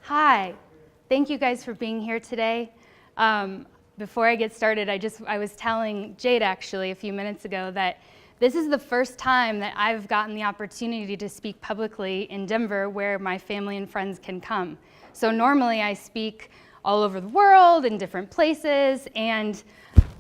Hi, thank you guys for being here today. Before I get started, I was telling Jade actually a few minutes ago that this is the first time that I've gotten the opportunity to speak publicly in Denver where my family and friends can come. So normally I speak all over the world in different places, and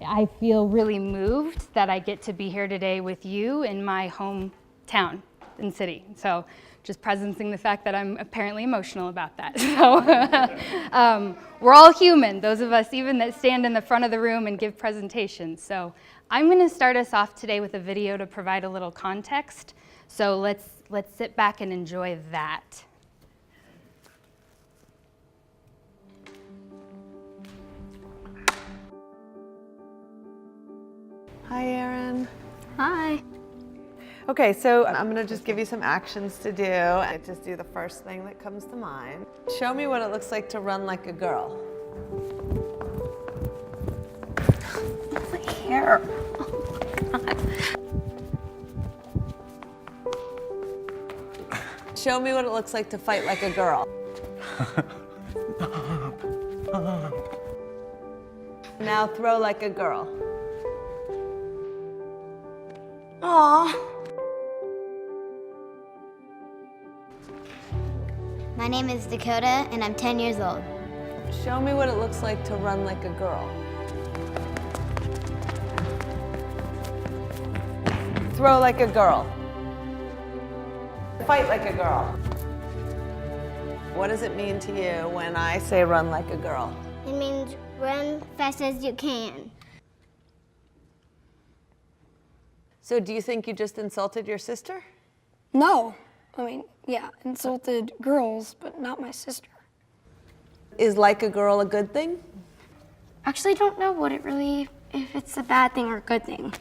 I feel really moved that I get to be here today with you in my hometown and city. So just presencing the fact that I'm apparently emotional about that. So we're all human, those of us even that stand in the front of the room and give presentations. So I'm gonna start us off today with a video to provide a little context. So let's sit back and enjoy that. Hi, Erin. Hi. Okay, so I'm gonna just give you some actions to do. I just do the first thing that comes to mind. Show me what it looks like to run like a girl. My hair. Oh my God. Show me what it looks like to fight like a girl. Now throw like a girl. Aw. My name is Dakota, and I'm 10 years old. Show me what it looks like to run like a girl. Throw like a girl. Fight like a girl. What does it mean to you when I say run like a girl? It means run fast as you can. So do you think you just insulted your sister? No. I mean, yeah, insulted girls, but not my sister. Is like a girl a good thing? Actually, don't know if it's a bad thing or a good thing.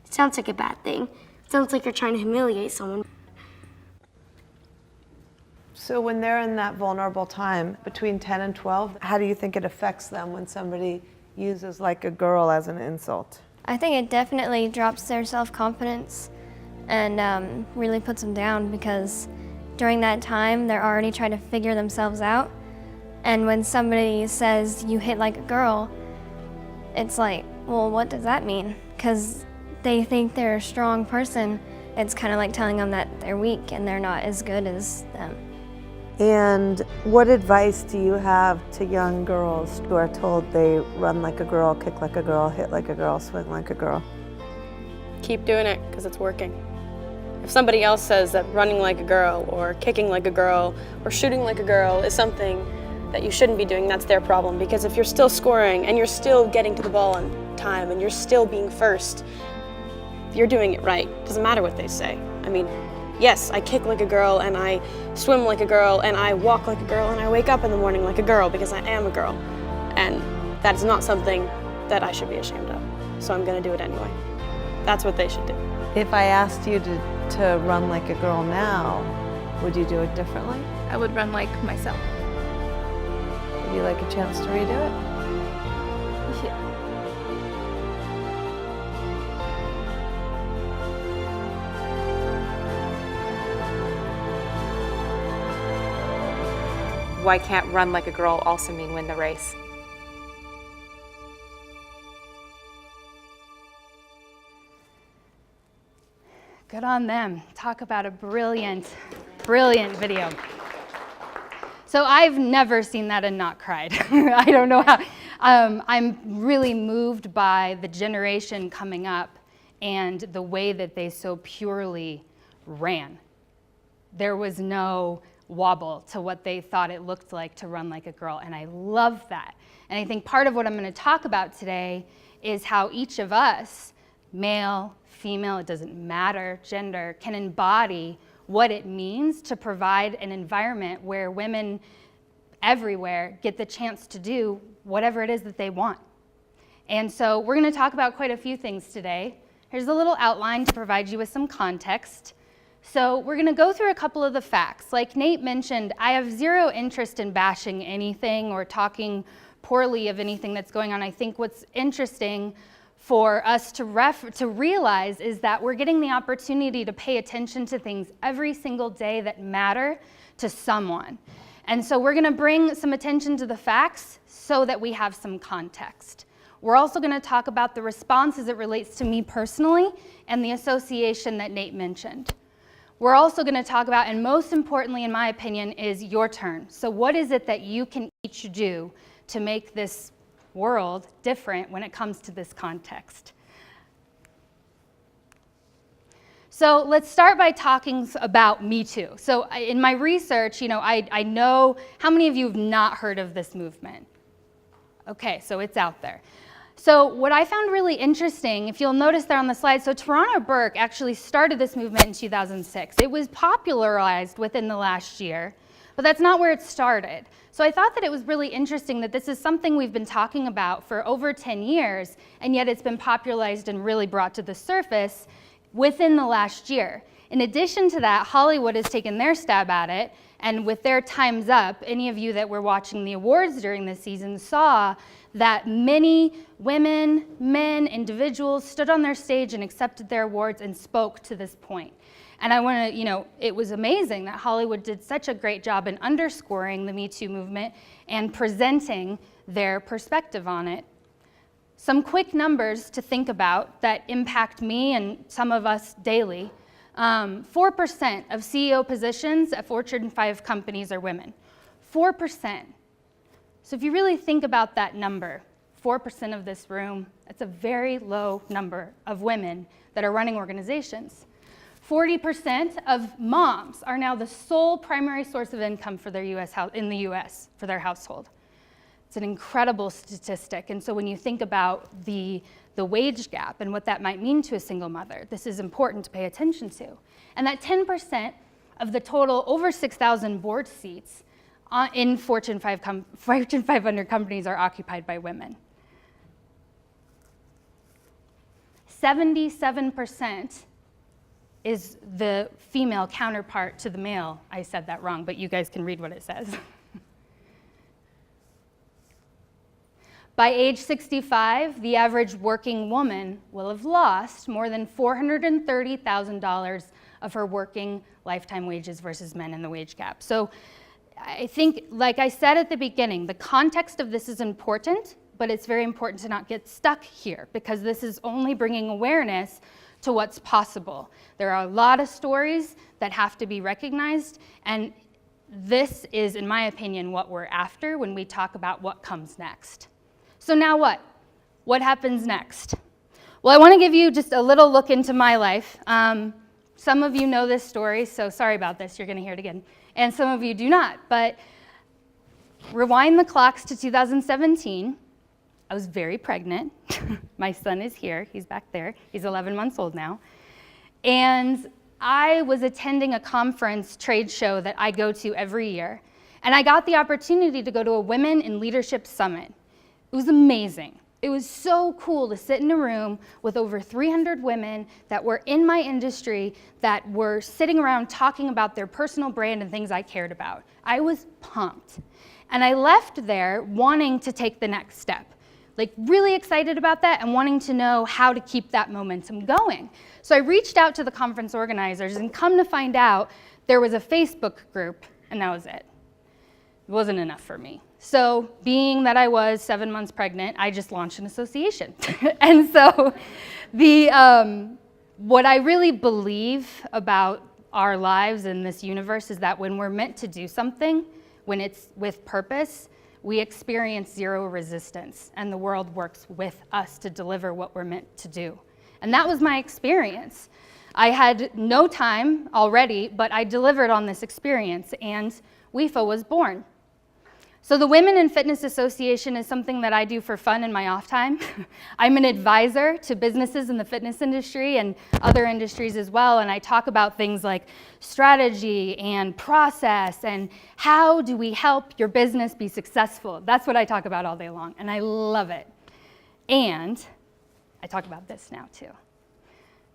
It sounds like a bad thing. It sounds like you're trying to humiliate someone. So when they're in that vulnerable time between 10 and 12, how do you think it affects them when somebody uses like a girl as an insult? I think it definitely drops their self-confidence and really puts them down, because during that time they're already trying to figure themselves out, and when somebody says you hit like a girl, it's like, well, what does that mean? Because they think they're a strong person. It's kind of like telling them that they're weak and they're not as good as them. And what advice do you have to young girls who are told they run like a girl, kick like a girl, hit like a girl, swing like a girl? Keep doing it because it's working. If somebody else says that running like a girl or kicking like a girl or shooting like a girl is something that you shouldn't be doing, that's their problem. Because if you're still scoring and you're still getting to the ball on time and you're still being first, you're doing it right. It doesn't matter what they say. I mean, yes, I kick like a girl and I swim like a girl and I walk like a girl and I wake up in the morning like a girl because I am a girl. And that is not something that I should be ashamed of. So I'm gonna do it anyway. That's what they should do. If I asked you to run like a girl now, would you do it differently? I would run like myself. Would you like a chance to redo it? Yeah. Why can't run like a girl also mean win the race? Good on them. Talk about a brilliant, brilliant video. So I've never seen that and not cried. I don't know how. I'm really moved by the generation coming up and the way that they so purely ran. There was no wobble to what they thought it looked like to run like a girl, and I love that. And I think part of what I'm going to talk about today is how each of us, male, female, it doesn't matter, gender, can embody what it means to provide an environment where women everywhere get the chance to do whatever it is that they want. And so we're going to talk about quite a few things today. Here's a little outline to provide you with some context. So we're going to go through a couple of the facts. Like Nate mentioned, I have zero interest in bashing anything or talking poorly of anything that's going on. I think what's interesting for us to realize is that we're getting the opportunity to pay attention to things every single day that matter to someone. And so we're gonna bring some attention to the facts so that we have some context. We're also gonna talk about the response as it relates to me personally and the association that Nate mentioned. We're also gonna talk about, and most importantly in my opinion, is your turn. So what is it that you can each do to make this world different when it comes to this context? So let's start by talking about Me Too. So in my research, I know how many of you have not heard of this movement? Okay, so it's out there. So what I found really interesting, if you'll notice there on the slide, so Tarana Burke actually started this movement in 2006. It was popularized within the last year, but that's not where it started. So I thought that it was really interesting that this is something we've been talking about for over 10 years, and yet it's been popularized and really brought to the surface within the last year. In addition to that, Hollywood has taken their stab at it, and with their Time's Up, any of you that were watching the awards during this season saw that many women, men, individuals stood on their stage and accepted their awards and spoke to this point. And I want to, it was amazing that Hollywood did such a great job in underscoring the Me Too movement and presenting their perspective on it. Some quick numbers to think about that impact me and some of us daily. 4% of CEO positions at Fortune 5 companies are women. 4%. So if you really think about that number, 4% of this room, that's a very low number of women that are running organizations. 40% of moms are now the sole primary source of income for their in the US for their household. It's an incredible statistic. And so when you think about the wage gap and what that might mean to a single mother, this is important to pay attention to. And that 10% of the total over 6,000 board seats in Fortune 500 companies are occupied by women. 77% is the female counterpart to the male. I said that wrong, but you guys can read what it says. By age 65, the average working woman will have lost more than $430,000 of her working lifetime wages versus men in the wage gap. So I think, like I said at the beginning, the context of this is important, but it's very important to not get stuck here because this is only bringing awareness to what's possible. There are a lot of stories that have to be recognized, and this is, in my opinion, what we're after when we talk about what comes next. So now what? What happens next? Well, I want to give you just a little look into my life. Some of you know this story, so sorry about this, you're going to hear it again. And some of you do not, but rewind the clocks to 2017. I was very pregnant. My son is here, he's back there. He's 11 months old now. And I was attending a conference trade show that I go to every year. And I got the opportunity to go to a Women in Leadership Summit. It was amazing. It was so cool to sit in a room with over 300 women that were in my industry that were sitting around talking about their personal brand and things I cared about. I was pumped. And I left there wanting to take the next step, like really excited about that and wanting to know how to keep that momentum going. So I reached out to the conference organizers and come to find out there was a Facebook group, and that was it. It wasn't enough for me. So being that I was 7 months pregnant, I just launched an association. And so what I really believe about our lives in this universe is that when we're meant to do something, when it's with purpose, we experience zero resistance, and the world works with us to deliver what we're meant to do. And that was my experience. I had no time already, but I delivered on this experience, and WIFA was born. So the Women in Fitness Association is something that I do for fun in my off time. I'm an advisor to businesses in the fitness industry and other industries as well, and I talk about things like strategy and process and how do we help your business be successful. That's what I talk about all day long, and I love it. And I talk about this now too.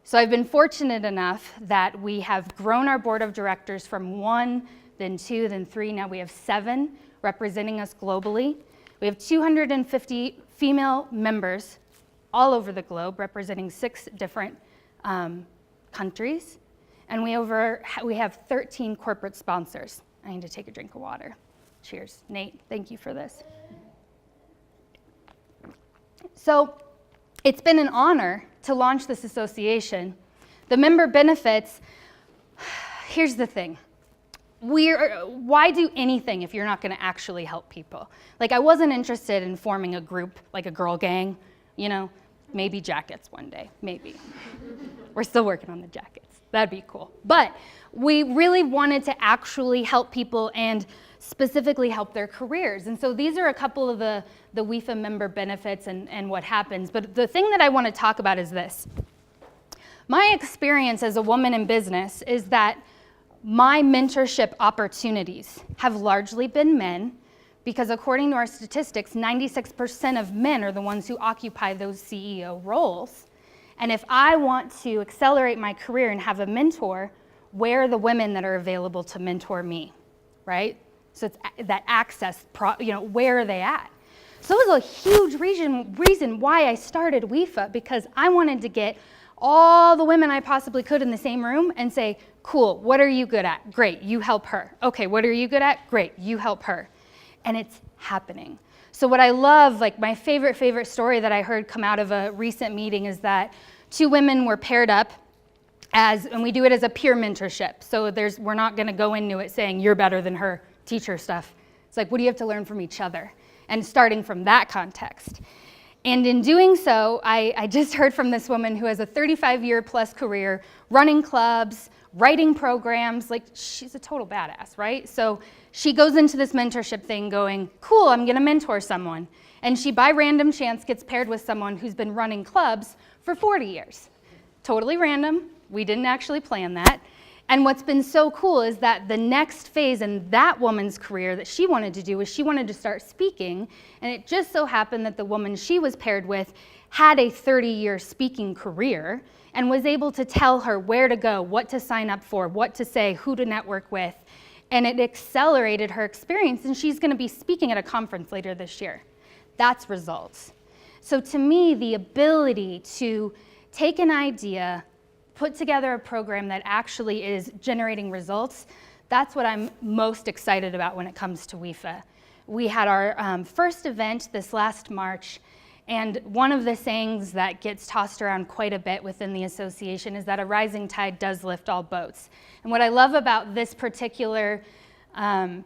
So I've been fortunate enough that we have grown our board of directors from 1, then 2, then 3, now we have 7 representing us globally. We have 250 female members all over the globe, representing 6 different countries. And we have 13 corporate sponsors. I need to take a drink of water. Cheers. Nate, thank you for this. So it's been an honor to launch this association. The member benefits, here's the thing. Why do anything if you're not going to actually help people? Like, I wasn't interested in forming a group, like a girl gang, you know, maybe jackets one day, maybe. We're still working on the jackets. That'd be cool. But we really wanted to actually help people and specifically help their careers. And so these are a couple of the WIFA member benefits and what happens. But the thing that I want to talk about is this. My experience as a woman in business is that my mentorship opportunities have largely been men, because according to our statistics, 96% of men are the ones who occupy those CEO roles. And if I want to accelerate my career and have a mentor, where are the women that are available to mentor me, right? So it's that access, where are they at? So it was a huge reason why I started WIFA, because I wanted to get all the women I possibly could in the same room and say, cool, what are you good at? Great, you help her. Okay, what are you good at? Great, you help her. And it's happening. So what I love, like my favorite story that I heard come out of a recent meeting is that 2 women were paired up and we do it as a peer mentorship. So we're not gonna go into it saying you're better than her, teacher stuff. It's like, what do you have to learn from each other? And starting from that context. And in doing so, I just heard from this woman who has a 35-year plus career, running clubs, writing programs, like she's a total badass, right? So she goes into this mentorship thing going, cool, I'm gonna mentor someone. And she, by random chance, gets paired with someone who's been running clubs for 40 years. Totally random, we didn't actually plan that. And what's been so cool is that the next phase in that woman's career that she wanted to do was she wanted to start speaking, and it just so happened that the woman she was paired with had a 30-year speaking career and was able to tell her where to go, what to sign up for, what to say, who to network with, and it accelerated her experience, and she's gonna be speaking at a conference later this year. That's results. So to me, the ability to take an idea, put together a program that actually is generating results, that's what I'm most excited about when it comes to WIFA. We had our first event this last March, and one of the sayings that gets tossed around quite a bit within the association is that a rising tide does lift all boats. And what I love about this particular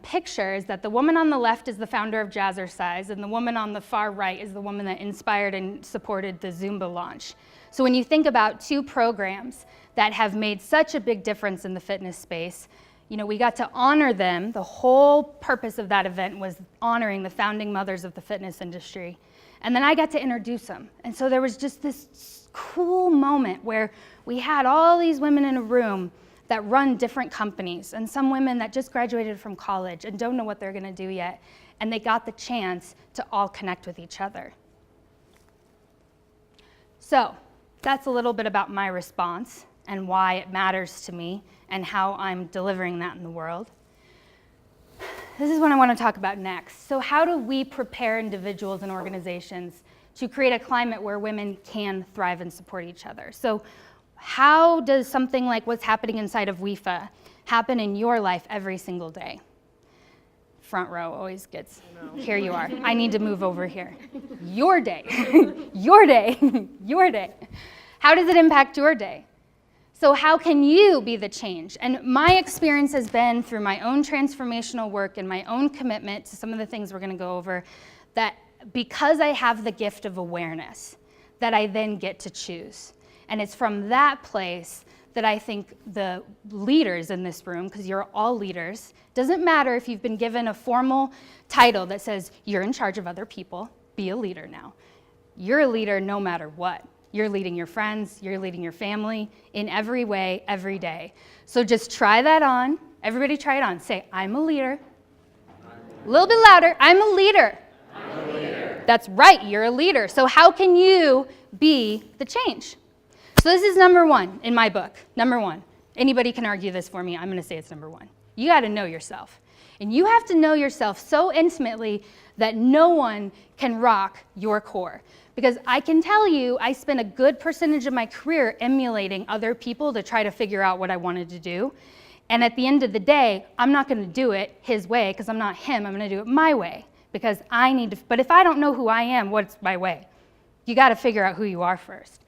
picture is that the woman on the left is the founder of Jazzercise, and the woman on the far right is the woman that inspired and supported the Zumba launch. So when you think about 2 programs that have made such a big difference in the fitness space, you know, we got to honor them. The whole purpose of that event was honoring the founding mothers of the fitness industry. And then I got to introduce them. And so there was just this cool moment where we had all these women in a room that run different companies, and some women that just graduated from college and don't know what they're gonna do yet. And they got the chance to all connect with each other. So that's a little bit about my response and why it matters to me and how I'm delivering that in the world. This is what I want to talk about next. So how do we prepare individuals and organizations to create a climate where women can thrive and support each other? So how does something like what's happening inside of WIFA happen in your life every single day? Front row always gets, here you are. I need to move over here. Your day, your day, your day. How does it impact your day? So how can you be the change? And my experience has been through my own transformational work and my own commitment to some of the things we're gonna go over, that because I have the gift of awareness, that I then get to choose. And it's from that place that I think the leaders in this room, because you're all leaders, doesn't matter if you've been given a formal title that says you're in charge of other people, be a leader now. You're a leader no matter what. You're leading your friends, you're leading your family in every way, every day. So just try that on. Everybody try it on. Say, I'm a leader. A little bit louder, I'm a leader. I'm a leader. That's right, you're a leader. So how can you be the change? So this is number 1 in my book, number 1. Anybody can argue this for me, I'm gonna say it's number 1. You gotta know yourself. And you have to know yourself so intimately that no one can rock your core. Because I can tell you, I spent a good percentage of my career emulating other people to try to figure out what I wanted to do. And at the end of the day, I'm not going to do it his way because I'm not him. I'm going to do it my way because I need to. But if I don't know who I am, what's my way? You got to figure out who you are first.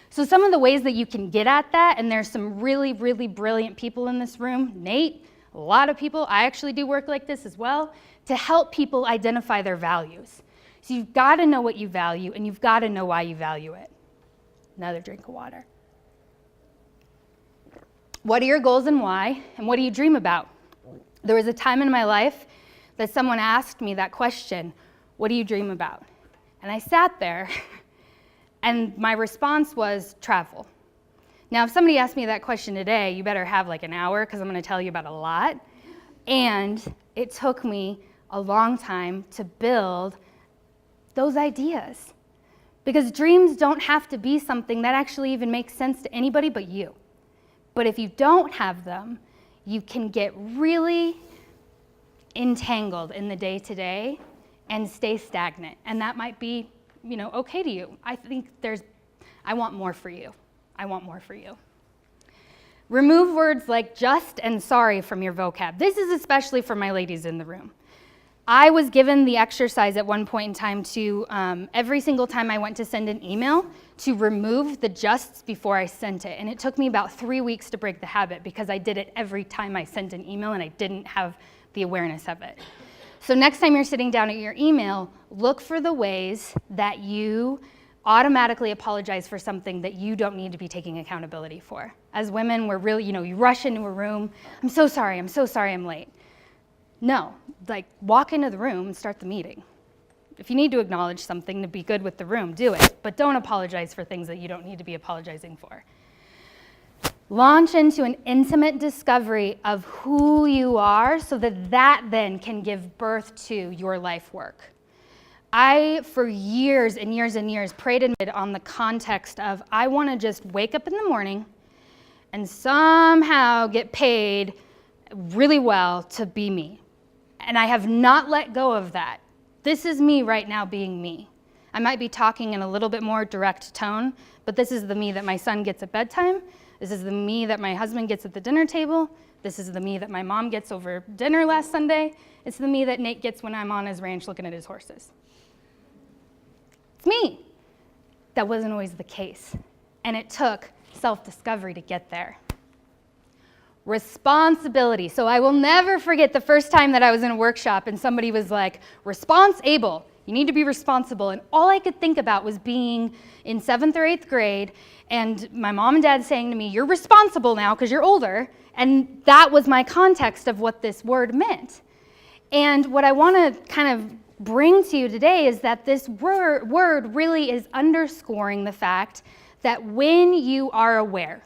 So some of the ways that you can get at that, and there's some really, really brilliant people in this room, Nate, a lot of people, I actually do work like this as well, to help people identify their values. So you've got to know what you value, and you've got to know why you value it. Another drink of water. What are your goals and why, and what do you dream about? There was a time in my life that someone asked me that question, what do you dream about? And I sat there, and my response was travel. Now, if somebody asked me that question today, you better have like an hour, because I'm going to tell you about a lot. And it took me a long time to build those ideas. Because dreams don't have to be something that actually even makes sense to anybody but you. But if you don't have them, you can get really entangled in the day-to-day and stay stagnant. And that might be, okay to you. I want more for you. I want more for you. Remove words like just and sorry from your vocab. This is especially for my ladies in the room. I was given the exercise at one point in time to, every single time I went to send an email, to remove the justs before I sent it. And it took me about 3 weeks to break the habit because I did it every time I sent an email and I didn't have the awareness of it. So next time you're sitting down at your email, look for the ways that you automatically apologize for something that you don't need to be taking accountability for. As women, we're really, you rush into a room, I'm so sorry I'm late. No, walk into the room and start the meeting. If you need to acknowledge something to be good with the room, do it, but don't apologize for things that you don't need to be apologizing for. Launch into an intimate discovery of who you are so that then can give birth to your life work. I, for years and years and years, prayed and prayed on the context of I want to just wake up in the morning and somehow get paid really well to be me. And I have not let go of that. This is me right now being me. I might be talking in a little bit more direct tone, but this is the me that my son gets at bedtime. This is the me that my husband gets at the dinner table. This is the me that my mom gets over dinner last Sunday. It's the me that Nate gets when I'm on his ranch looking at his horses. It's me. That wasn't always the case. And it took self-discovery to get there. Responsibility. So I will never forget the first time that I was in a workshop and somebody was like, responsible. You need to be responsible. And all I could think about was being in 7th or 8th grade and my mom and dad saying to me, you're responsible now because you're older. And that was my context of what this word meant. And what I want to kind of bring to you today is that this word really is underscoring the fact that when you are aware,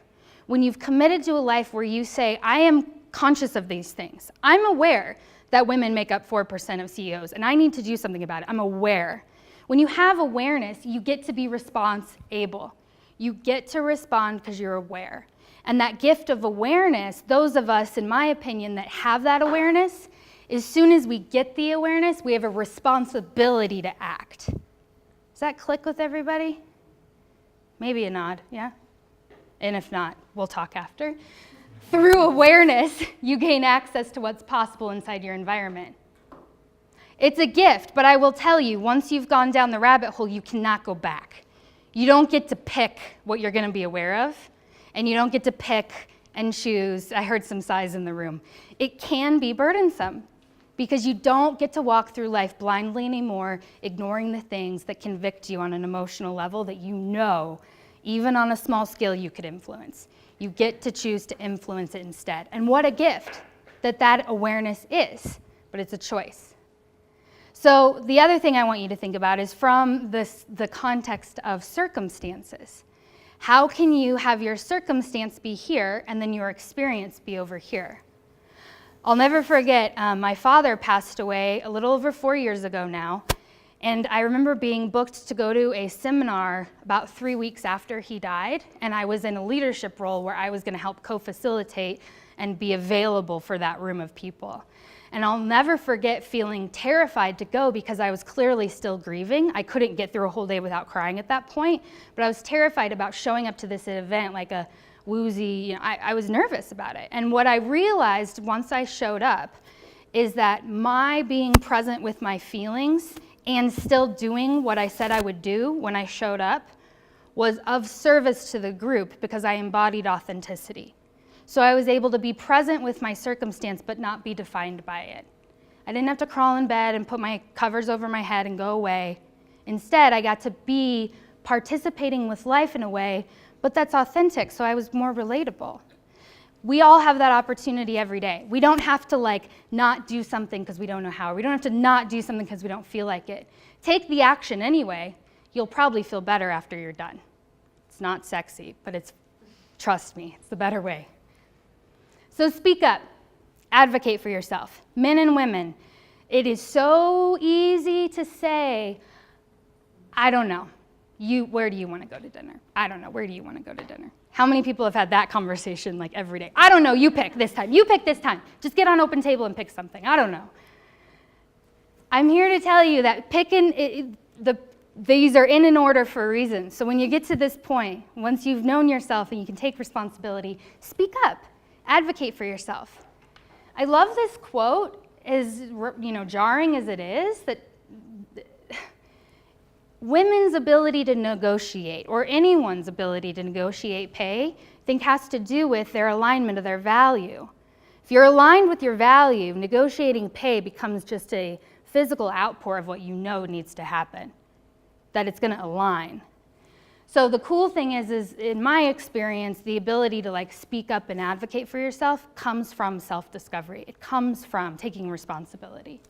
when you've committed to a life where you say, I am conscious of these things. I'm aware that women make up 4% of CEOs, and I need to do something about it. I'm aware. When you have awareness, you get to be response-able. You get to respond because you're aware. And that gift of awareness, those of us, in my opinion, that have that awareness, as soon as we get the awareness, we have a responsibility to act. Does that click with everybody? Maybe a nod, yeah? And if not, we'll talk after. Through awareness, you gain access to what's possible inside your environment. It's a gift, but I will tell you, once you've gone down the rabbit hole, you cannot go back. You don't get to pick what you're going to be aware of, and you don't get to pick and choose. I heard some sighs in the room. It can be burdensome because you don't get to walk through life blindly anymore, ignoring the things that convict you on an emotional level that you know, even on a small scale, you could influence. You get to choose to influence it instead. And what a gift that awareness is, but it's a choice. So the other thing I want you to think about is from the context of circumstances. How can you have your circumstance be here and then your experience be over here? I'll never forget, my father passed away a little over 4 years ago now, and I remember being booked to go to a seminar about 3 weeks after he died, and I was in a leadership role where I was going to help co-facilitate and be available for that room of people. And I'll never forget feeling terrified to go because I was clearly still grieving. I couldn't get through a whole day without crying at that point, but I was terrified about showing up to this event like a woozy. I was nervous about it. And what I realized once I showed up is that my being present with my feelings and still doing what I said I would do when I showed up was of service to the group because I embodied authenticity. So I was able to be present with my circumstance but not be defined by it. I didn't have to crawl in bed and put my covers over my head and go away. Instead, I got to be participating with life in a way, but that's authentic, so I was more relatable. We all have that opportunity every day. We don't have to not do something because we don't know how. We don't have to not do something because we don't feel like it. Take the action anyway. You'll probably feel better after you're done. It's not sexy, but trust me, it's the better way. So speak up. Advocate for yourself. Men and women, it is so easy to say, I don't know. Where do you want to go to dinner? I don't know. Where do you want to go to dinner? How many people have had that conversation every day? I don't know. You pick this time. You pick this time. Just get on Open Table and pick something. I don't know. I'm here to tell you that these are in an order for a reason. So when you get to this point, once you've known yourself and you can take responsibility, speak up. Advocate for yourself. I love this quote, as jarring as it is, that women's ability to negotiate, or anyone's ability to negotiate pay, I think has to do with their alignment of their value. If you're aligned with your value, negotiating pay becomes just a physical outpour of what you know needs to happen, that it's going to align. So the cool thing is in my experience, the ability to speak up and advocate for yourself comes from self-discovery. It comes from taking responsibility.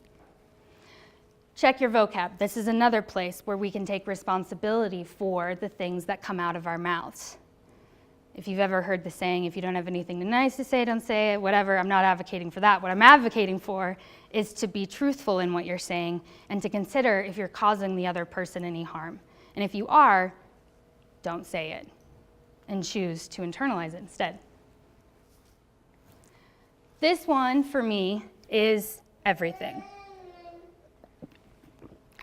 Check your vocab. This is another place where we can take responsibility for the things that come out of our mouths. If you've ever heard the saying, if you don't have anything nice to say, don't say it, whatever, I'm not advocating for that. What I'm advocating for is to be truthful in what you're saying and to consider if you're causing the other person any harm. And if you are, don't say it and choose to internalize it instead. This one, for me, is everything.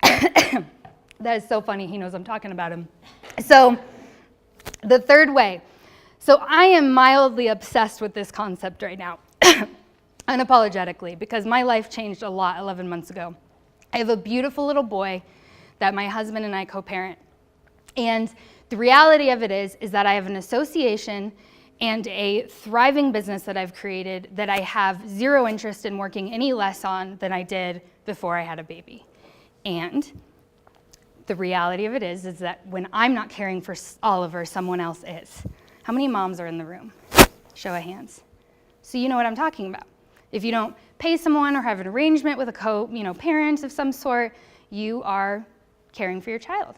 That is so funny. He knows I'm talking about him. So, the third way. So, I am mildly obsessed with this concept right now, unapologetically, because my life changed a lot 11 months ago. I have a beautiful little boy that my husband and I co-parent. And the reality of it is that I have an association and a thriving business that I've created that I have zero interest in working any less on than I did before I had a baby. And the reality of it is that when I'm not caring for Oliver, someone else is. How many moms are in the room? Show of hands. So you know what I'm talking about. If you don't pay someone or have an arrangement with a parent of some sort, you are caring for your child.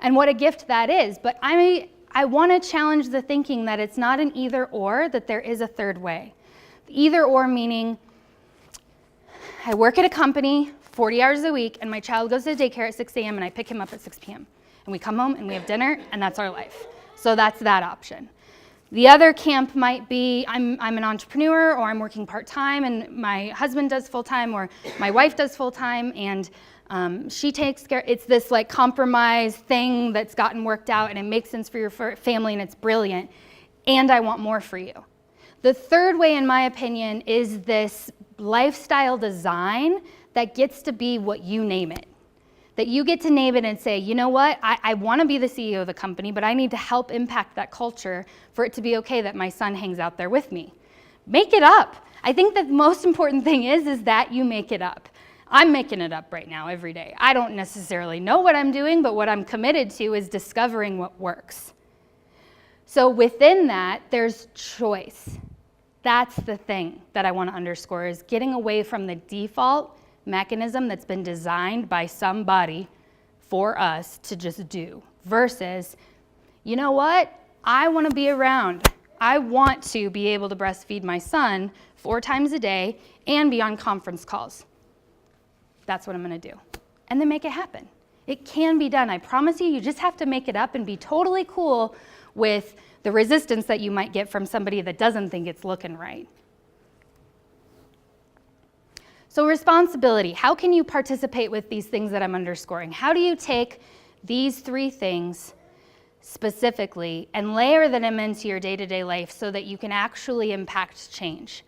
And what a gift that is. But I want to challenge the thinking that it's not an either or, that there is a third way. Either or meaning I work at a company 40 hours a week and my child goes to daycare at 6 a.m. and I pick him up at 6 p.m. And we come home and we have dinner and that's our life. So that's that option. The other camp might be I'm an entrepreneur or I'm working part-time and my husband does full-time or my wife does full-time and she takes care. It's this compromise thing that's gotten worked out and it makes sense for your family and it's brilliant. And I want more for you. The third way, in my opinion, is this lifestyle design that gets to be what you name it. That you get to name it and say, you know what, I want to be the CEO of the company, but I need to help impact that culture for it to be okay that my son hangs out there with me. Make it up. I think the most important thing is that you make it up. I'm making it up right now every day. I don't necessarily know what I'm doing, but what I'm committed to is discovering what works. So within that, there's choice. That's the thing that I want to underscore is getting away from the default mechanism that's been designed by somebody for us to just do versus, you know what? I want to be around. I want to be able to breastfeed my son 4 times a day and be on conference calls. That's what I'm going to do. And then make it happen. It can be done. I promise you, you just have to make it up and be totally cool with the resistance that you might get from somebody that doesn't think it's looking right. So responsibility, how can you participate with these things that I'm underscoring? How do you take these 3 things, specifically and layer them into your day-to-day life so that you can actually impact change.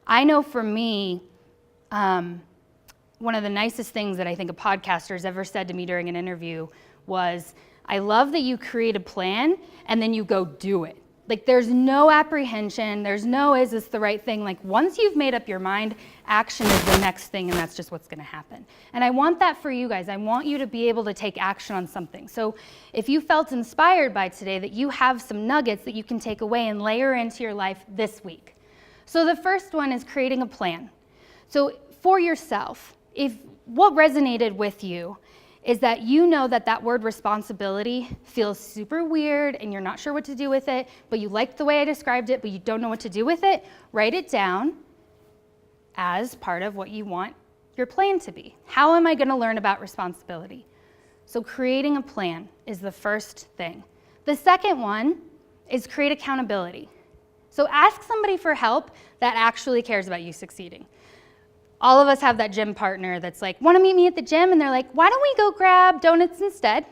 I know for me, one of the nicest things that I think a podcaster has ever said to me during an interview was, I love that you create a plan and then you go do it. Like, there's no apprehension, there's no, is this the right thing? Like, once you've made up your mind, action is the next thing, and that's just what's gonna happen. And I want that for you guys. I want you to be able to take action on something. So if you felt inspired by today, that you have some nuggets that you can take away and layer into your life this week. So the first one is creating a plan. So for yourself, if what resonated with you is that you know that that word responsibility feels super weird and you're not sure what to do with it, but you like the way I described it, but you don't know what to do with it, write it down as part of what you want your plan to be. How am I going to learn about responsibility? So creating a plan is the first thing. The second one is create accountability. So ask somebody for help that actually cares about you succeeding. All of us have that gym partner that's like, want to meet me at the gym? And they're like, why don't we go grab donuts instead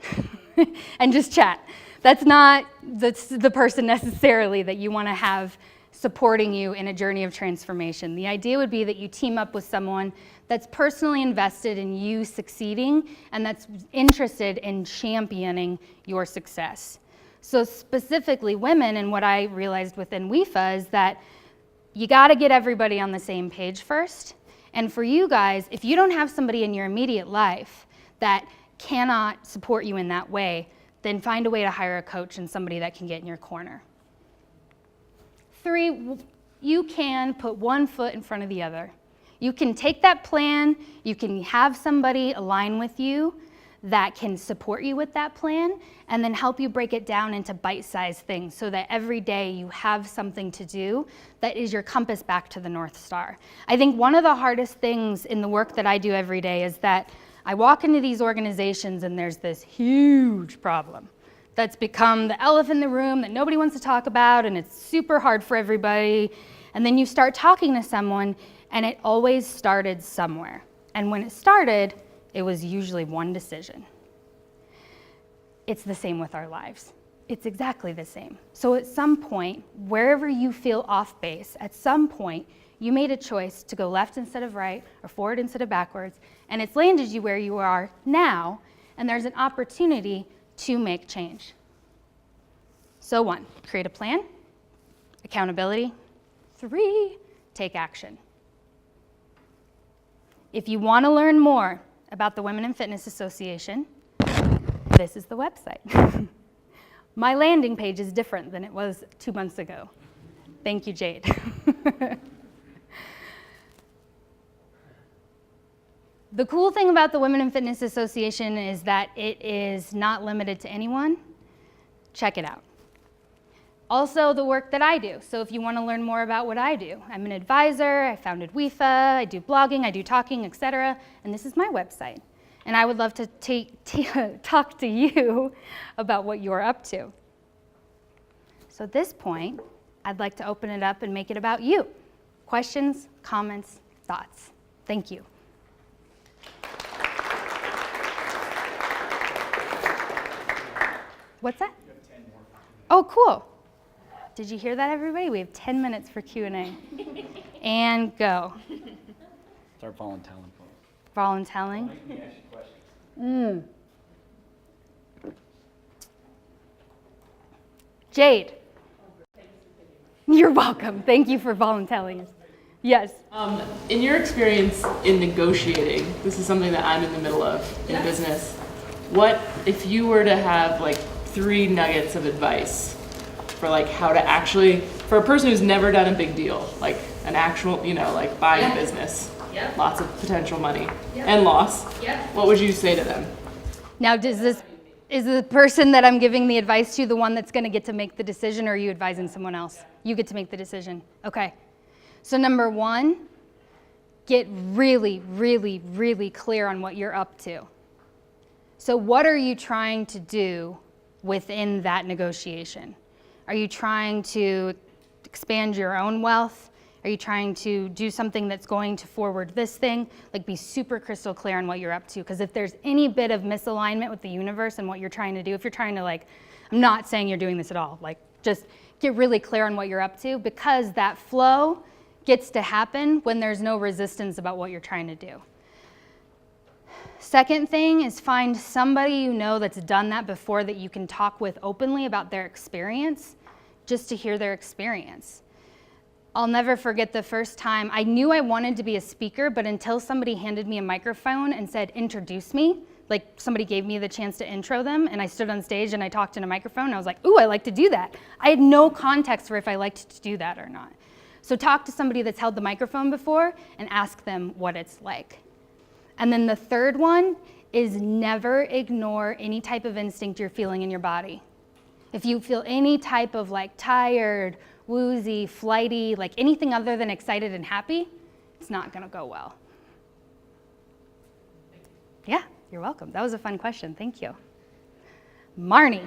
and just chat? That's not the person necessarily that you want to have supporting you in a journey of transformation. The idea would be that you team up with someone that's personally invested in you succeeding and that's interested in championing your success. So specifically women, and what I realized within WIFA is that you got to get everybody on the same page first. And for you guys, if you don't have somebody in your immediate life that cannot support you in that way, then find a way to hire a coach and somebody that can get in your corner. 3, you can put one foot in front of the other. You can take that plan, you can have somebody align with you that can support you with that plan and then help you break it down into bite-sized things so that every day you have something to do that is your compass back to the North Star. I think one of the hardest things in the work that I do every day is that I walk into these organizations and there's this huge problem that's become the elephant in the room that nobody wants to talk about, and it's super hard for everybody. And then you start talking to someone and it always started somewhere. And when it started, it was usually one decision. It's the same with our lives. It's exactly the same. So at some point, wherever you feel off base, at some point, you made a choice to go left instead of right, or forward instead of backwards, and it's landed you where you are now, and there's an opportunity to make change. So 1, create a plan. Accountability. 3, take action. If you want to learn more about the Women in Fitness Association, this is the website. My landing page is different than it was 2 months ago. Thank you, Jade. The cool thing about the Women in Fitness Association is that it is not limited to anyone. Check it out. Also, the work that I do. So if you want to learn more about what I do, I'm an advisor, I founded WIFA, I do blogging, I do talking, etc. And this is my website. And I would love to talk to you about what you're up to. So at this point, I'd like to open it up and make it about you. Questions, comments, thoughts. Thank you. What's that? Oh, cool. Did you hear that, everybody? We have 10 minutes for Q&A. And go. Start volunteering. Volunteering? Jade. You're welcome. Thank you for volunteering. Yes. In your experience in negotiating, this is something that I'm in the middle of in business. What if you were to have like 3 nuggets of advice for like how to actually, for a person who's never done a big deal, like an actual, like buying a business, lots of potential money and loss, what would you say to them? Now, is the person that I'm giving the advice to the one that's going to get to make the decision, or are you advising someone else? You get to make the decision. Okay. So number 1, get really, really, really clear on what you're up to. So what are you trying to do within that negotiation? Are you trying to expand your own wealth? Are you trying to do something that's going to forward this thing? Like, be super crystal clear on what you're up to, because if there's any bit of misalignment with the universe and what you're trying to do, if you're trying to, like, I'm not saying you're doing this at all, like, just get really clear on what you're up to, because that flow gets to happen when there's no resistance about what you're trying to do. Second thing is find somebody you know that's done that before that you can talk with openly about their experience, just to hear their experience. I'll never forget the first time I knew I wanted to be a speaker, but until somebody handed me a microphone and said, introduce me, like somebody gave me the chance to intro them, and I stood on stage and I talked in a microphone, and I was like, ooh, I like to do that. I had no context for if I liked to do that or not. So talk to somebody that's held the microphone before and ask them what it's like. And then the third one is never ignore any type of instinct you're feeling in your body. If you feel any type of like tired, woozy, flighty, like anything other than excited and happy, it's not gonna go well. Yeah, you're welcome. That was a fun question, thank you. Marnie.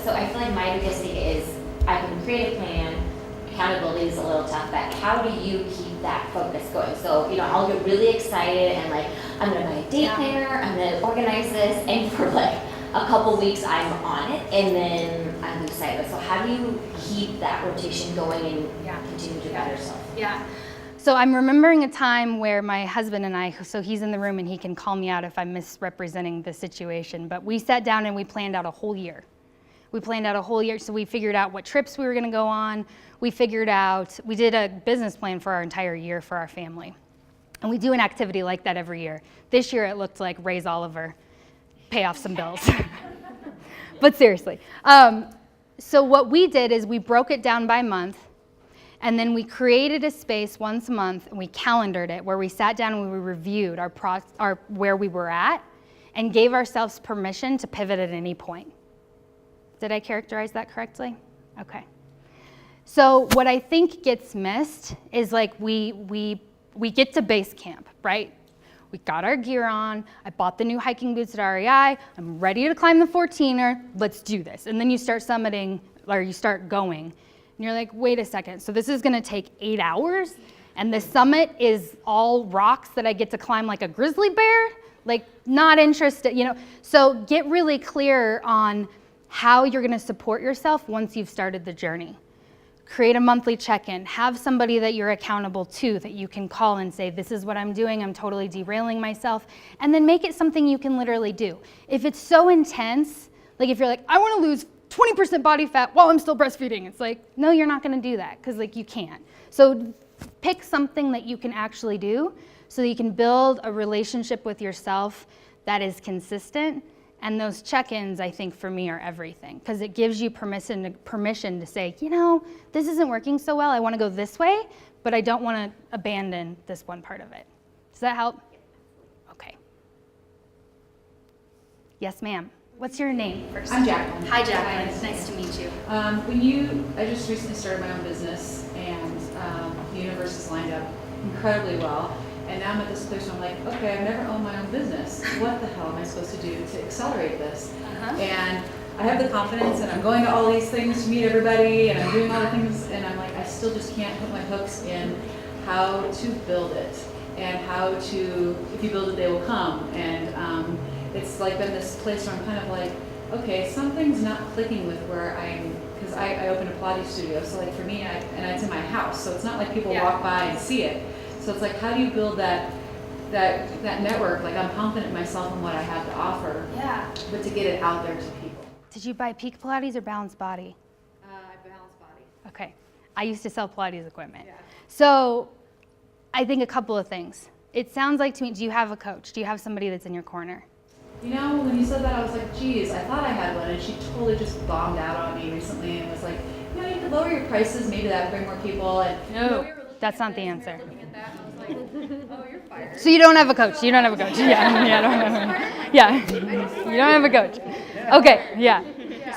So I feel like my biggest thing is I can create a plan. Accountability is a little tough, but how do you keep that focus going? So, you know, I'll get really excited and like, I'm gonna buy a day planner, I'm gonna organize this, and for like a couple weeks I'm on it, and then I lose sight of it. So how do you keep that rotation going and continue to better yourself? Yeah. So I'm remembering a time where my husband and I, so he's in the room and he can call me out if I'm misrepresenting the situation, but we sat down and we planned out a whole year. We planned out a whole year, so we figured out what trips we were gonna go on. We did a business plan for our entire year for our family. And we do an activity like that every year. This year it looked like raise Oliver, pay off some bills. But seriously. So what we did is we broke it down by month, and then we created a space once a month and we calendared it, where we sat down and we reviewed our where we were at and gave ourselves permission to pivot at any point. Did I characterize that correctly? Okay. So what I think gets missed is like we get to base camp, right? We got our gear on, I bought the new hiking boots at REI, I'm ready to climb the 14er, let's do this. And then you start summiting, or you start going, and you're like, wait a second, so this is gonna take 8 hours, and the summit is all rocks that I get to climb like a grizzly bear? Like, not interested, you know? So get really clear on how you're gonna support yourself once you've started the journey. Create a monthly check-in. Have somebody that you're accountable to that you can call and say, this is what I'm doing, I'm totally derailing myself, and then make it something you can literally do. If it's so intense, like if you're like, I wanna lose 20% body fat while I'm still breastfeeding, it's like, no, you're not gonna do that, because like you can't. So pick something that you can actually do so that you can build a relationship with yourself that is consistent. And those check-ins, I think, for me, are everything, because it gives you permission to say, you know, this isn't working so well, I want to go this way, but I don't want to abandon this one part of it. Does that help? Okay. Yes, ma'am. What's your name first? I'm Jacqueline. Hi, Jacqueline. It's nice to meet you. I just recently started my own business, and the universe has lined up incredibly well. And now I'm at this place where I'm like, okay, I've never owned my own business. What the hell am I supposed to do to accelerate this? And I have the confidence, and I'm going to all these things to meet everybody, and I'm doing all the things, and I'm like, I still just can't put my hooks in how to build it, and how to, if you build it, they will come. And it's like been this place where I'm kind of like, okay, something's not clicking with where I'm, because I opened a Pilates studio, so like for me, and it's in my house, so it's not like people walk by and see it. So it's like, how do you build that network? Like, I'm confident in myself and what I have to offer, but to get it out there to people. Did you buy Peak Pilates or Balanced Body? Balanced Body. Okay. I used to sell Pilates equipment. Yeah. So I think a couple of things. It sounds like to me, do you have a coach? Do you have somebody that's in your corner? You know, when you said that, I was like, geez, I thought I had one, and she totally just bombed out on me recently and was like, you know, you could lower your prices, maybe that would bring more people. And no, that's not the answer. Oh, you're fired. So you don't have a coach. You don't have a coach. Yeah. You don't have a coach. Okay. Yeah.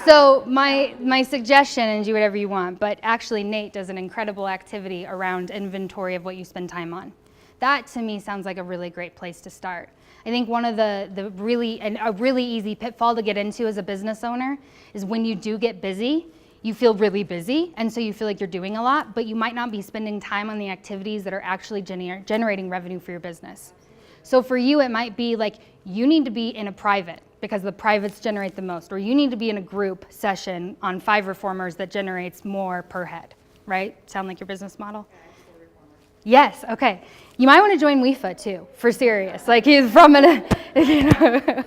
So my suggestion, and do whatever you want, but actually Nate does an incredible activity around inventory of what you spend time on. That to me sounds like a really great place to start. I think one of a really easy pitfall to get into as a business owner is when you do get busy, you feel really busy, and so you feel like you're doing a lot, but you might not be spending time on the activities that are actually generating revenue for your business. So for you, it might be like you need to be in a private because the privates generate the most, or you need to be in a group session on 5 reformers that generates more per head, right? Sound like your business model? Yes, okay. You might want to join WIFA too, for serious. Like he's from an, you know.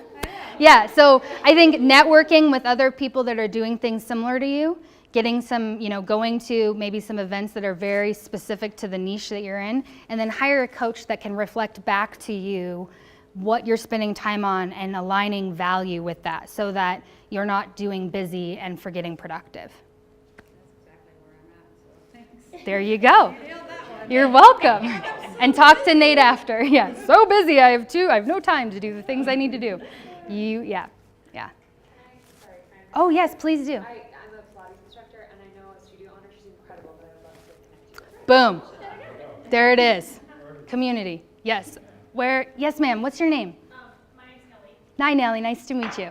Yeah, so I think networking with other people that are doing things similar to you, getting some, you know, going to maybe some events that are very specific to the niche that you're in, and then hire a coach that can reflect back to you what you're spending time on and aligning value with that so that you're not doing busy and forgetting productive. There you go. You're welcome. And talk to Nate after. Yeah, so busy. I have no time to do the things I need to do. Yeah. Oh yes, please do. I'm a Pilates instructor, and I know a studio owner. She's incredible, but I would love to connect with her. Boom. There it is. Community. Yes. Where? Yes, ma'am. What's your name? My name's Kelly. Hi, Nellie. Nice to meet you.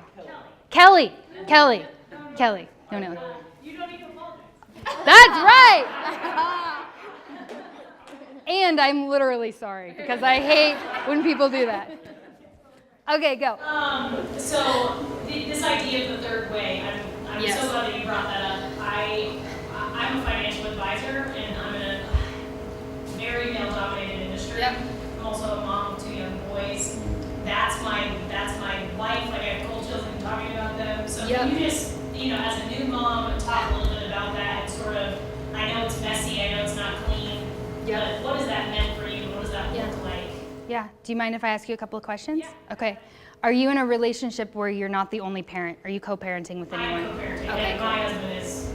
Kelly. Kelly. No, Nellie. You don't need to apologize. That's right. And I'm literally sorry because I hate when people do that. Okay, go. So this idea of the third way, I'm Yes. so glad that you brought that up. I'm a financial advisor, and I'm in a very male-dominated industry. Yep. I'm also a mom of 2 young boys. That's my life. Like I have cold children talking about them. So Yep. can you just, as a new mom, talk a little bit about that? Sort of, I know it's messy. I know it's not clean. Yep. But what has that meant for you? What does that look like? Yeah. Do you mind if I ask you a couple of questions? Yeah. Okay. Are you in a relationship where you're not the only parent? Are you co-parenting with anyone? I'm co-parenting. Okay, And cool. my husband is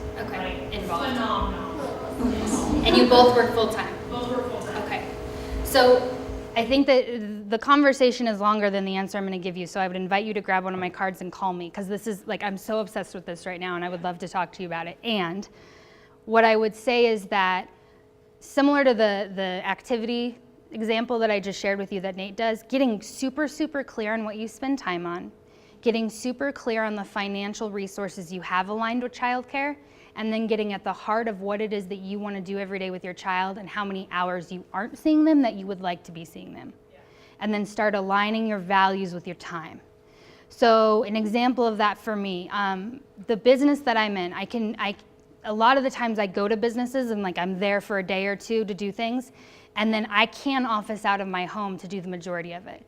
Involved. phenomenal. And you both work full time? Both work full time. Okay. So I think that the conversation is longer than the answer I'm going to give you, so I would invite you to grab one of my cards and call me, because this is, I'm so obsessed with this right now, and I would love to talk to you about it. And what I would say is that similar to the activity example that I just shared with you that Nate does, getting super, super clear on what you spend time on, getting super clear on the financial resources you have aligned with childcare, and then getting at the heart of what it is that you want to do every day with your child and how many hours you aren't seeing them that you would like to be seeing them. Yeah. And then start aligning your values with your time. So an example of that for me, the business that I'm in, a lot of the times I go to businesses and I'm there for a day or two to do things, and then I can office out of my home to do the majority of it.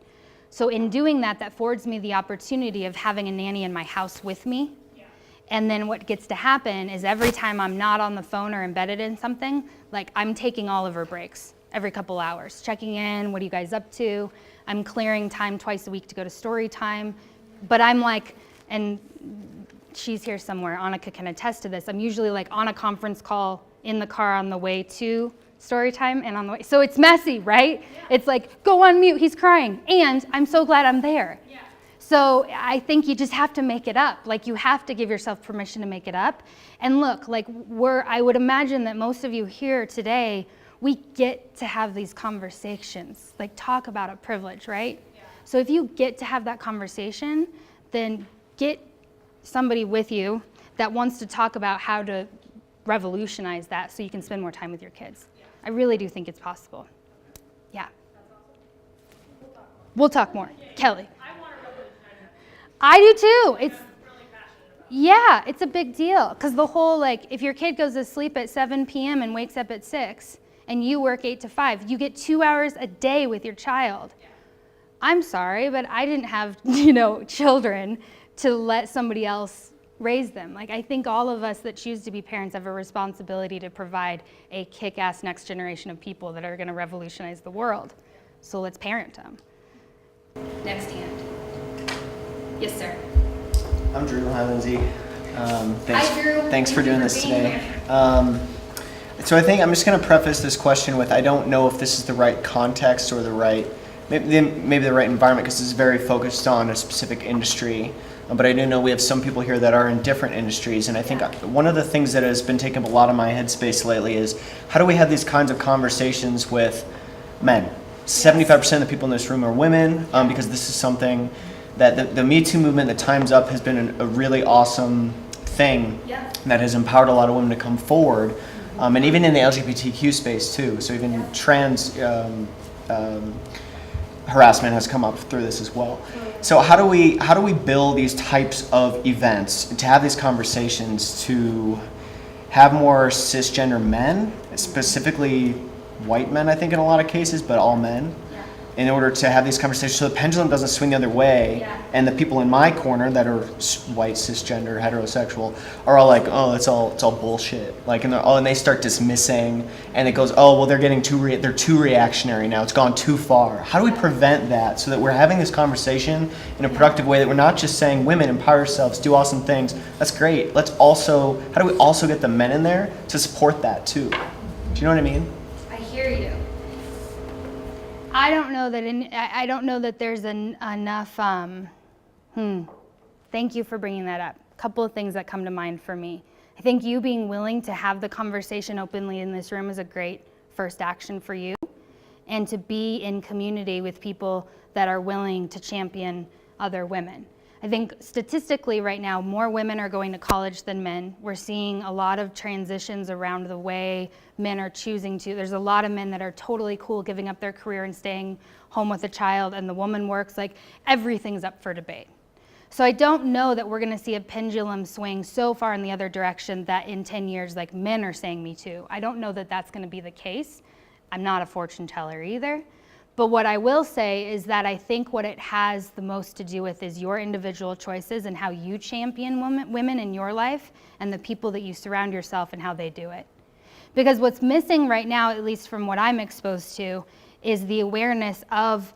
So in doing that, that affords me the opportunity of having a nanny in my house with me. Yeah. And then what gets to happen is every time I'm not on the phone or embedded in something, I'm taking all of her breaks every couple hours, checking in, what are you guys up to? I'm clearing time twice a week to go to story time. But I'm and she's here somewhere, Annika can attest to this, I'm usually on a conference call in the car on the way to story time and on the way. So it's messy, right? Yeah. It's go on mute, he's crying. And I'm so glad I'm there. Yeah. So I think you just have to make it up. You have to give yourself permission to make it up. And look, I would imagine that most of you here today, we get to have these conversations, talk about a privilege, right? Yeah. So if you get to have that conversation, then get somebody with you that wants to talk about how to revolutionize that so you can spend more time with your kids. Yeah. I really do think it's possible. Yeah. Awesome. We'll talk more. Yeah. Kelly. I want to revolutionize. I do too. It's really passionate about it. It's a big deal because the whole if your kid goes to sleep at 7 p.m. and wakes up at 6 and you work 8 to 5, you get 2 hours a day with your child. Yeah. I'm sorry, but I didn't have, children to let somebody else raise them. I think all of us that choose to be parents have a responsibility to provide a kick-ass next generation of people that are going to revolutionize the world. So let's parent them. Next hand. Yes, sir. I'm Drew. Hi, Lindsey. Hi, Drew. Thanks for doing this today. So I think I'm just going to preface this question with, I don't know if this is the right context or the right, maybe the right environment, because this is very focused on a specific industry. But I do know we have some people here that are in different industries, and I think one of the things that has been taking up a lot of my headspace lately is how do we have these kinds of conversations with men? 75% of the people in this room are women, because this is something that the Me Too movement, the Time's Up, has been a really awesome thing that has empowered a lot of women to come forward, and even in the LGBTQ space too. So even trans harassment has come up through this as well. So how do we build these types of events to have these conversations, to have more cisgender men, specifically white men, I think in a lot of cases, but all men, in order to have these conversations so the pendulum doesn't swing the other way, and the people in my corner that are white, cisgender, heterosexual are all like, oh, it's all bullshit. Like, and they start dismissing, and it goes, oh, well, they're getting they're too reactionary now. It's gone too far. How do we prevent that so that we're having this conversation in a productive way, that we're not just saying, women, empower yourselves, do awesome things. That's great. How do we also get the men in there to support that too? Do you know what I mean? I hear you. I don't know that there's enough. Thank you for bringing that up. A couple of things that come to mind for me. I think you being willing to have the conversation openly in this room is a great first action for you, and to be in community with people that are willing to champion other women. I think statistically right now, more women are going to college than men. We're seeing a lot of transitions around the way men are choosing to. There's a lot of men that are totally cool giving up their career and staying home with a child, and the woman works. Like, everything's up for debate. So I don't know that we're gonna see a pendulum swing so far in the other direction that in 10 years, like, men are saying Me Too. I don't know that that's gonna be the case. I'm not a fortune teller either. But what I will say is that I think what it has the most to do with is your individual choices and how you champion women in your life, and the people that you surround yourself and how they do it. Because what's missing right now, at least from what I'm exposed to, is the awareness of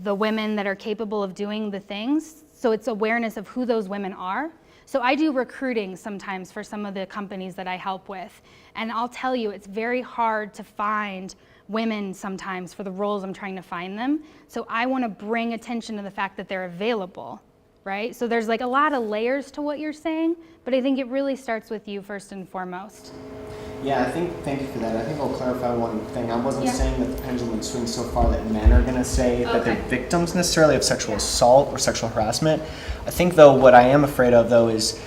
the women that are capable of doing the things. So it's awareness of who those women are. So I do recruiting sometimes for some of the companies that I help with. And I'll tell you, it's very hard to find women sometimes for the roles I'm trying to find them. So I want to bring attention to the fact that they're available, right? So there's like a lot of layers to what you're saying, but I think it really starts with you first and foremost. Yeah, thank you for that. I think I'll clarify one thing. I wasn't saying that the pendulum swings so far that men are going to say that they're victims necessarily of sexual assault or sexual harassment. I think, though, what I am afraid of, though, is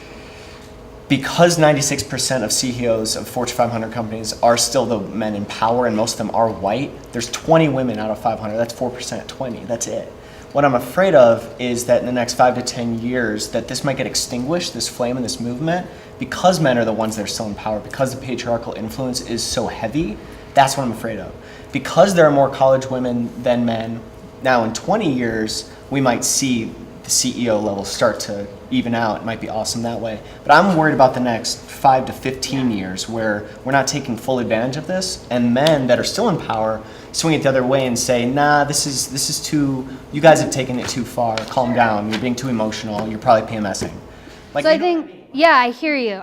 because 96% of CEOs of Fortune 500 companies are still the men in power, and most of them are white, there's 20 women out of 500. That's 4%, 20. That's it. What I'm afraid of is that in the next 5 to 10 years, that this might get extinguished, this flame and this movement, because men are the ones that are still in power, because the patriarchal influence is so heavy. That's what I'm afraid of. Because there are more college women than men, now in 20 years, we might see the CEO level start to even out. It might be awesome that way. But I'm worried about the next 5 to 15 years where we're not taking full advantage of this, and men that are still in power swing it the other way and say, nah, this is too, you guys have taken it too far, calm down, you're being too emotional, you're probably PMSing. Like, so I think, yeah, I hear you.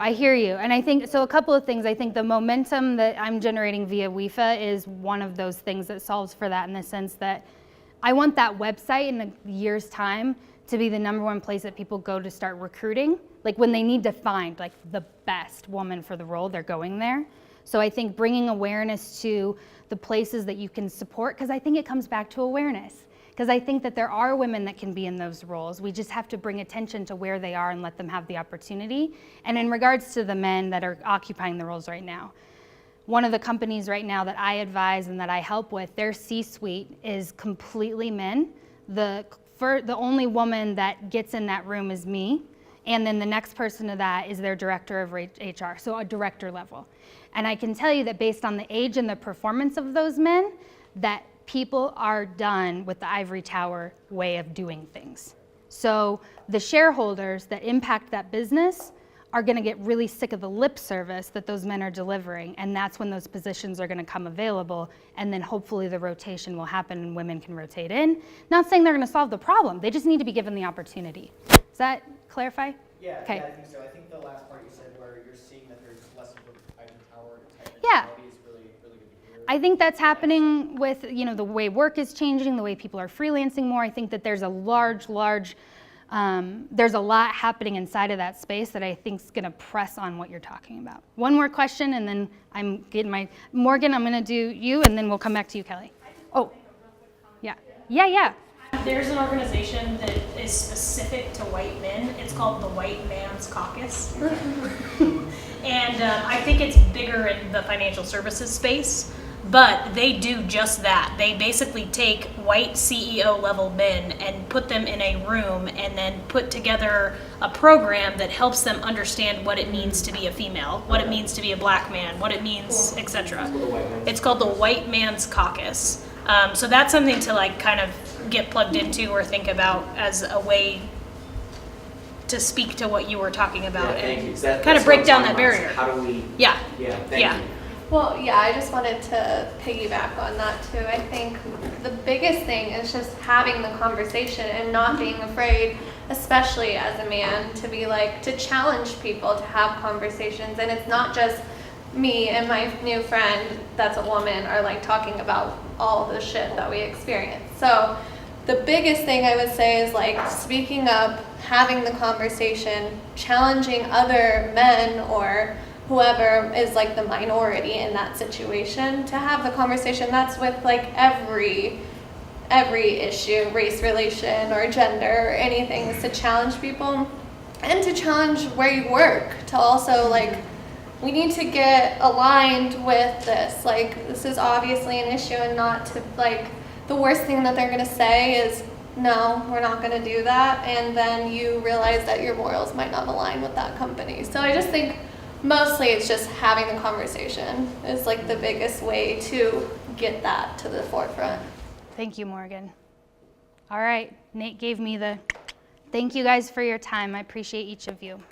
And I think, so a couple of things. I think the momentum that I'm generating via WIFA is one of those things that solves for that, in the sense that I want that website in a year's time to be the #1 place that people go to start recruiting. Like, when they need to find like the best woman for the role, they're going there. So I think bringing awareness to the places that you can support, because I think it comes back to awareness. Because I think that there are women that can be in those roles. We just have to bring attention to where they are and let them have the opportunity. And in regards to the men that are occupying the roles right now, one of the companies right now that I advise and that I help with, their C-suite is completely men. The only woman that gets in that room is me. And then the next person to that is their director of HR, so a director level. And I can tell you that based on the age and the performance of those men, that people are done with the ivory tower way of doing things. So the shareholders that impact that business are gonna get really sick of the lip service that those men are delivering, and that's when those positions are gonna come available, and then hopefully the rotation will happen and women can rotate in. Not saying they're gonna solve the problem, they just need to be given the opportunity. Does that clarify? Yeah, okay. Yeah, I think so. I think the last part you said, where you're seeing that there's less of a ivory tower type mentality, is really good to hear. I think that's happening with, the way work is changing, the way people are freelancing more. I think that there's a there's a lot happening inside of that space that I think is going to press on what you're talking about. One more question, and then I'm getting Morgan, I'm going to do you, and then we'll come back to you, Kelly. Oh, yeah. There's an organization that is specific to white men. It's called the White Man's Caucus. And I think it's bigger in the financial services space, but they do just that. They basically take white CEO level men and put them in a room and then put together a program that helps them understand what it means to be a female, what it means to be a black man, what it means, etc. It's called the White Man's Caucus. So that's something to like kind of get plugged into or think about as a way to speak to what you were talking about and kind of break down that barrier. How do we? Yeah. Thank you. Well, yeah, I just wanted to piggyback on that too. I think the biggest thing is just having the conversation and not being afraid, especially as a man, to be like, to challenge people to have conversations. And it's not just me and my new friend that's a woman are like talking about all the shit that we experience. So the biggest thing I would say is like speaking up, having the conversation, challenging other men or whoever is like the minority in that situation to have the conversation. That's with like every issue, race relation or gender or anything, is to challenge people and to challenge where you work, to also like, we need to get aligned with this. Like, this is obviously an issue, and not to like, the worst thing that they're gonna say is, no, we're not gonna do that, and then you realize that your morals might not align with that company. So I just think mostly it's just having the conversation is like the biggest way to get that to the forefront. Thank you, Morgan. All right, Nate gave me the thank you guys for your time. I appreciate each of you.